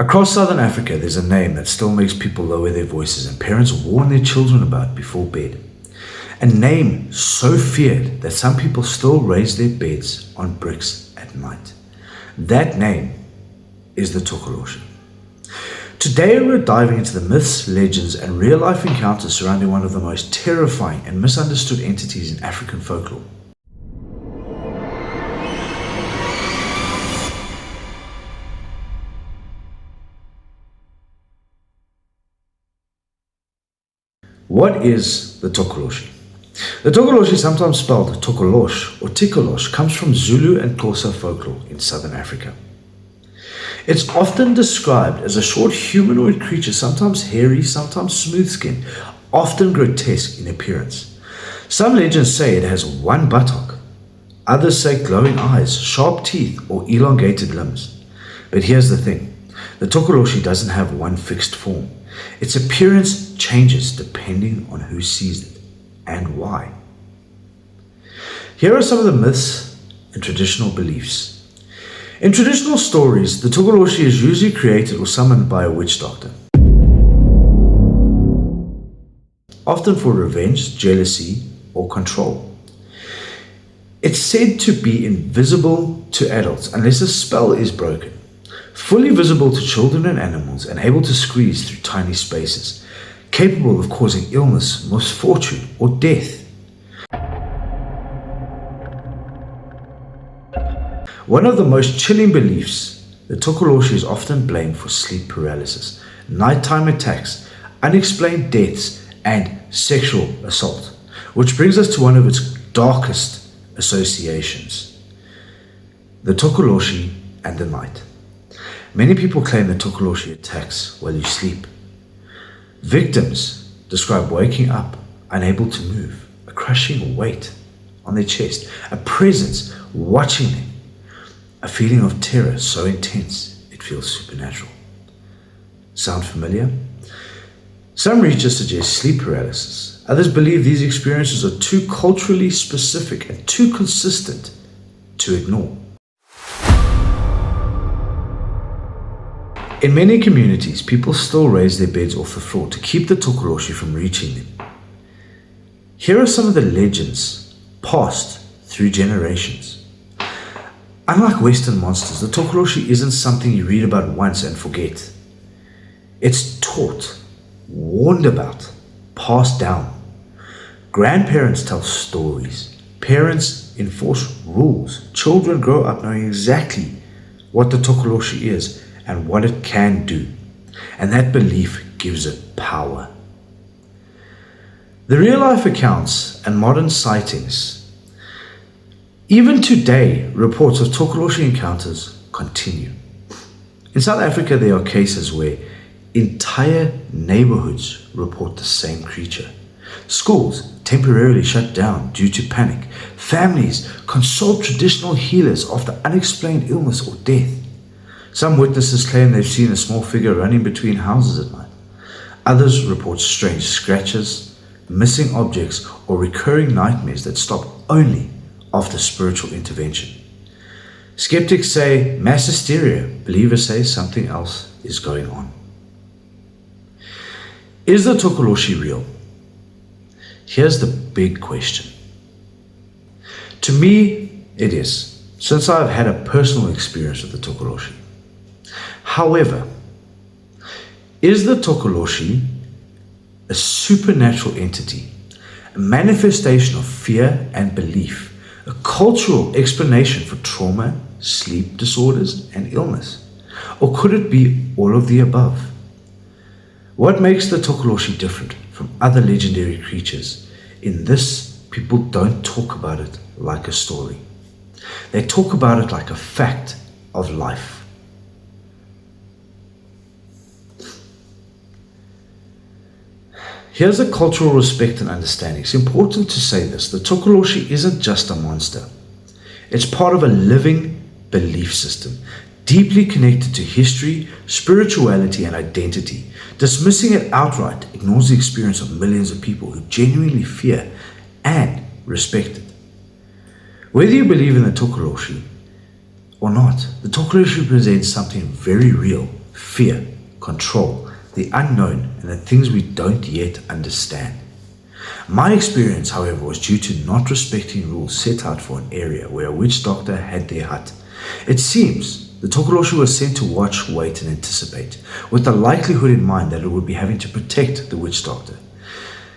Across southern Africa, there's a name that still makes people lower their voices and parents warn their children about before bed. A name so feared that some people still raise their beds on bricks at night. That name is the Tokoloshe. Today we're diving into the myths, legends, and real-life encounters surrounding one of the most terrifying and misunderstood entities in African folklore. What is the Tokoloshe? The Tokoloshe, sometimes spelled Tokoloshe or Tokoloshe, comes from Zulu and Xhosa folklore in southern Africa. It's often described as a short humanoid creature, sometimes hairy, sometimes smooth-skinned, often grotesque in appearance. Some legends say it has one buttock. Others say glowing eyes, sharp teeth, or elongated limbs. But here's the thing. The Tokoloshe doesn't have one fixed form. Its appearance changes depending on who sees it and why. Here are some of the myths and traditional beliefs. In traditional stories, the Tokoloshe is usually created or summoned by a witch doctor, often for revenge, jealousy, or control. It's said to be invisible to adults unless a spell is broken, fully visible to children and animals, and able to squeeze through tiny spaces, capable of causing illness, misfortune, or death. One of the most chilling beliefs, the Tokoloshe is often blamed for sleep paralysis, nighttime attacks, unexplained deaths, and sexual assault, which brings us to one of its darkest associations, the Tokoloshe and the night. Many people claim the Tokoloshe attacks while you sleep. Victims describe waking up unable to move, a crushing weight on their chest, a presence watching them, a feeling of terror so intense it feels supernatural. Sound familiar? Some researchers suggest sleep paralysis. Others believe these experiences are too culturally specific and too consistent to ignore. In many communities, people still raise their beds off the floor to keep the Tokoloshe from reaching them. Here are some of the legends passed through generations. Unlike Western monsters, the Tokoloshe isn't something you read about once and forget. It's taught, warned about, passed down. Grandparents tell stories. Parents enforce rules. Children grow up knowing exactly what the Tokoloshe is and what it can do. And that belief gives it power. The real-life accounts and modern sightings, even today, reports of Tokoloshe encounters continue. In South Africa, there are cases where entire neighborhoods report the same creature. Schools temporarily shut down due to panic. Families consult traditional healers after unexplained illness or death. Some witnesses claim they've seen a small figure running between houses at night. Others report strange scratches, missing objects, or recurring nightmares that stop only after spiritual intervention. Skeptics say mass hysteria. Believers say something else is going on. Is the Tokoloshe real? Here's the big question. To me, it is, since I've had a personal experience with the Tokoloshe. However, is the Tokoloshe a supernatural entity, a manifestation of fear and belief, a cultural explanation for trauma, sleep disorders, and illness? Or could it be all of the above? What makes the Tokoloshe different from other legendary creatures? In this, people don't talk about it like a story. They talk about it like a fact of life. Here's a cultural respect and understanding. It's important to say this. The Tokoloshe isn't just a monster. It's part of a living belief system, deeply connected to history, spirituality, and identity. Dismissing it outright ignores the experience of millions of people who genuinely fear and respect it. Whether you believe in the Tokoloshe or not, the Tokoloshe represents something very real, fear, control, the unknown, and the things we don't yet understand. My experience, however, was due to not respecting rules set out for an area where a witch doctor had their hut. It seems the Tokoloshe was sent to watch, wait, and anticipate, with the likelihood in mind that it would be having to protect the witch doctor.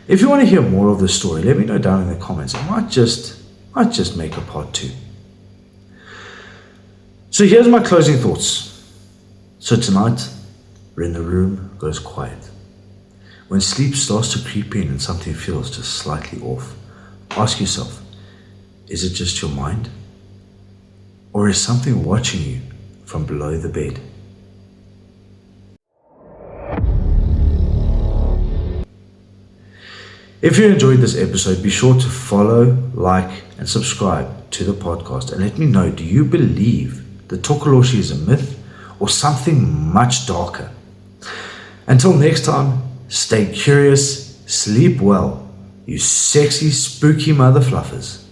If you want to hear more of this story, let me know down in the comments. I might just make a part 2. So here's my closing thoughts. So tonight, when the room goes quiet, when sleep starts to creep in and something feels just slightly off, ask yourself, is it just your mind? Or is something watching you from below the bed? If you enjoyed this episode, be sure to follow, like, and subscribe to the podcast. And let me know, do you believe the Tokoloshe is a myth or something much darker? Until next time, stay curious, sleep well, you sexy, spooky mother fluffers.